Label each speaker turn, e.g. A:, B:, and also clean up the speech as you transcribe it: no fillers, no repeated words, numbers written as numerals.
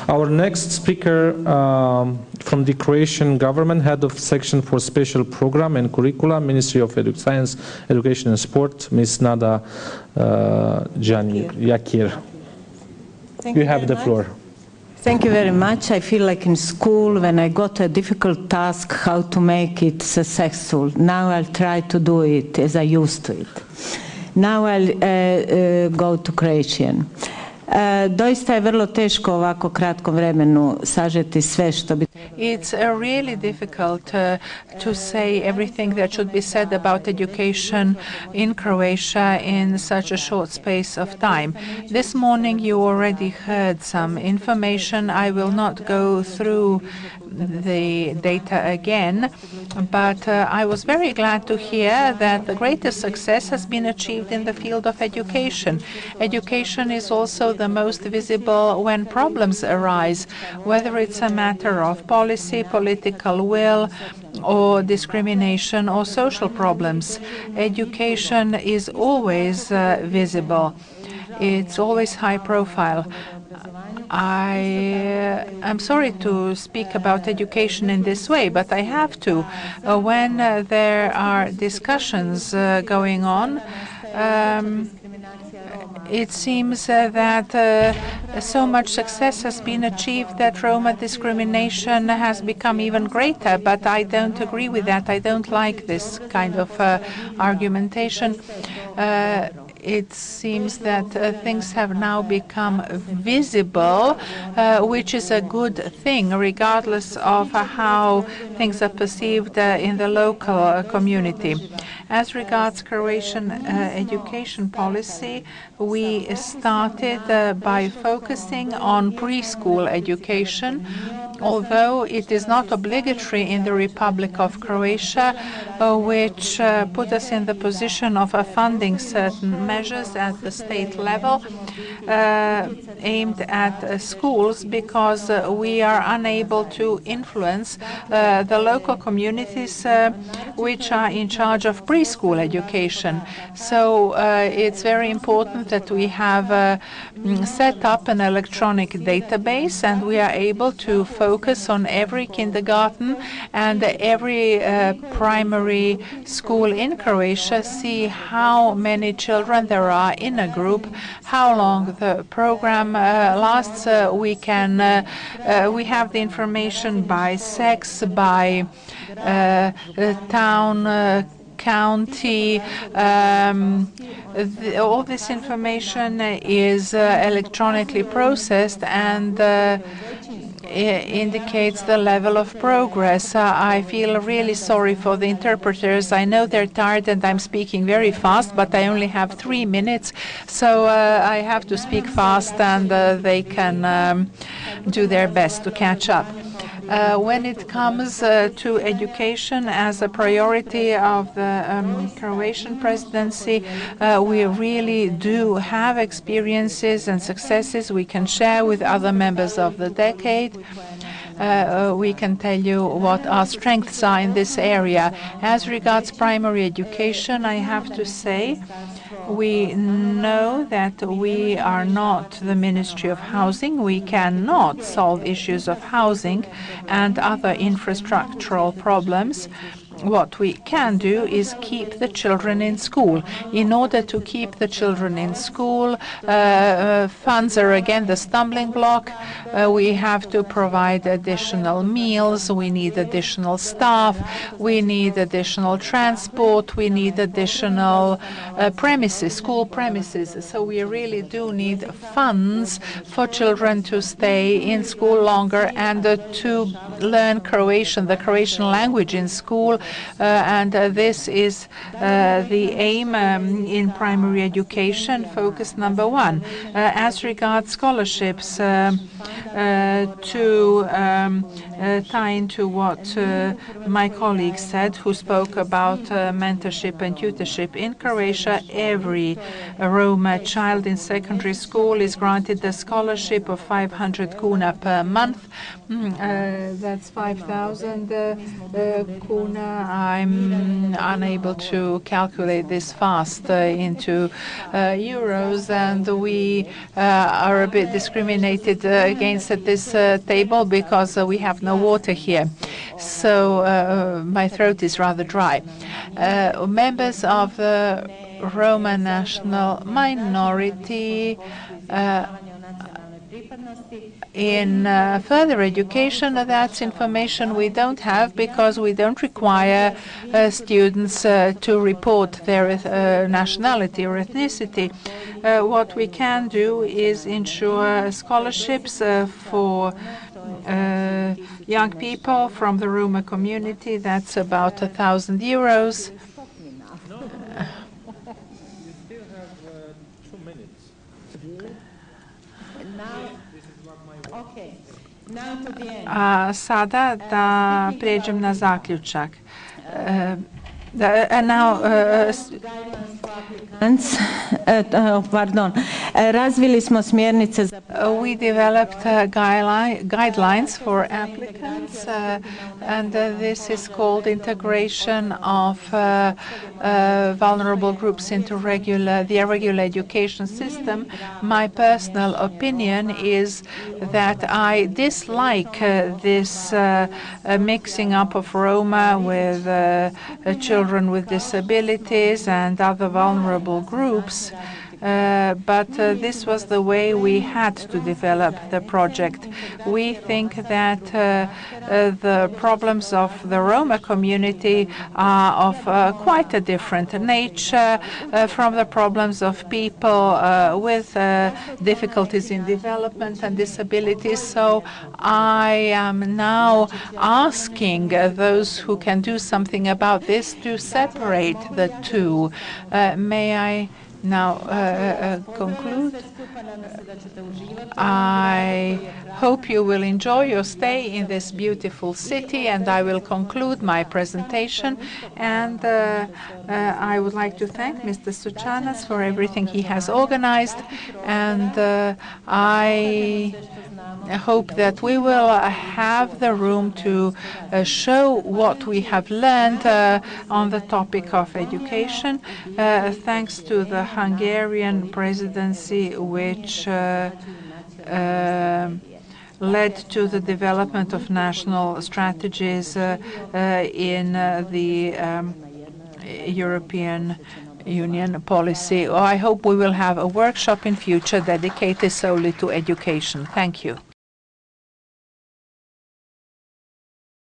A: Our next speaker from the Croatian government, head of section for special program and curricula, Ministry of Science, Education and Sport, Ms. Nada JAKIR. You have the floor.
B: Thank you very much. I feel like in school when I got a difficult task how to make it successful. Now I'll try to do it as I used to it. Now I'll go to Croatian. Doista je vrlo teško ovako kratkom vremenu sažeti sve što bi.
C: It's really difficult to say everything that should be said about education in Croatia in such a short space of time. This morning you already heard some information. I will not go through the data again, but I was very glad to hear that the greatest success has been achieved in the field of education. Education is also the most visible when problems arise, whether it's a matter of policy, political will, or discrimination or social problems. Education is always visible. It's always high profile. I am sorry to speak about education in this way, but I have to. When there are discussions going on, it seems that so much success has been achieved that Roma discrimination has become even greater, but I don't agree with that. I don't like this kind of argumentation. It seems that things have now become visible, which is a good thing, regardless of how things are perceived in the local community. As regards Croatian education policy, we started by focusing on preschool education, although it is not obligatory in the Republic of Croatia, which put us in the position of funding certain measures at the state level aimed at schools, because we are unable to influence the local communities which are in charge of preschool education. So it's very important that we have set up an electronic database, and we are able to focus on every kindergarten and every primary school in Croatia, see how many children there are in a group, how long the program lasts. We have the information by sex, by town, county. All this information is electronically processed and indicates the level of progress. I feel really sorry for the interpreters. I know they're tired and I'm speaking very fast, but I only have 3 minutes, so I have to speak fast, and they can do their best to catch up. When it comes to education as a priority of the Croatian presidency, we really do have experiences and successes we can share with other members of the decade. We can tell you what our strengths are in this area. As regards primary education, I have to say we know that we are not the Ministry of Housing. We cannot solve issues of housing and other infrastructural problems. What we can do is keep the children in school. In order to keep the children in school, funds are again the stumbling block. We have to provide additional meals. We need additional staff. We need additional transport. We need additional premises, school premises. So we really do need funds for children to stay in school longer and to learn Croatian, the Croatian language in school. And this is the aim in primary education, focus number 1. As regards scholarships, to tie into what my colleague said, who spoke about mentorship and tutorship. In Croatia, every Roma child in secondary school is granted a scholarship of 500 kuna per month. That's 5,000 kuna I'm unable to calculate this fast into euros, and we are a bit discriminated against at this table because we have no water here. So my throat is rather dry. Members of the Roma national minority in further education, that's information we don't have because we don't require students to report their nationality or ethnicity. What we can do is ensure scholarships for young people from the Roma community. That's about 1,000 euros. Sada da prijeđem na zaključak.
B: Razvili smo smjernice za
C: We developed guidelines for applicants, and this is called integration of vulnerable groups into the regular education system. My personal opinion is that I dislike this mixing up of Roma with children with disabilities and other vulnerable groups. But this was the way we had to develop the project. We think that the problems of the Roma community are of quite a different nature from the problems of people with difficulties in development and disabilities. So I am now asking those who can do something about this to separate the two. May I now conclude? I hope you will enjoy your stay in this beautiful city, and I will conclude my presentation. And I would like to thank Mr. Suchanas for everything he has organized, and I hope that we will have the room to show what we have learned on the topic of education, thanks to the Hungarian presidency, which led to the development of national strategies in the European Union policy. I hope we will have a workshop in future dedicated solely to education. Thank you.